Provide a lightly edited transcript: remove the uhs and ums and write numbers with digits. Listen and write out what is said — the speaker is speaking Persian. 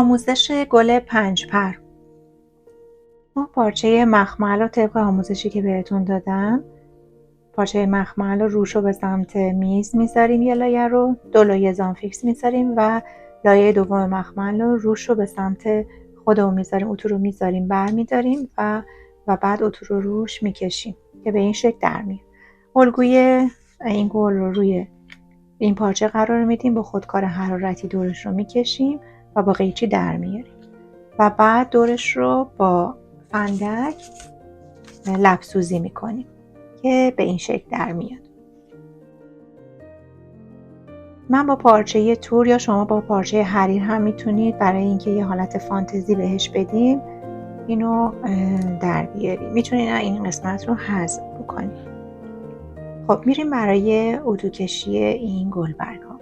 آموزش گل 5 پر. ما پارچه مخمل رو طبق آموزشی که بهتون دادم، پارچه مخمل رو روش رو به سمت میز میذاریم، یه لایه رو 2 لایه زانفیکس میذاریم و لایه دوم مخمل رو روش رو به سمت خودمون میذاریم، اتو رو میذاریم برمیداریم و بعد اتو رو روش میکشیم که به این شکل در میاد. الگوی این گل رو روی این پارچه قرار میدیم، با خودکار حرارتی دورش رو میکشیم و با قیچی در میاریم و بعد دورش رو با فندک لبسوزی میکنیم که به این شکل در میاد. من با پارچه تور یا شما با پارچه حریر هم میتونید برای اینکه یه حالت فانتزی بهش بدیم اینو در بیاریم. میتونید این قسمت رو حذف بکنید. خب میریم برای اتو کشی این گلبرگ ها.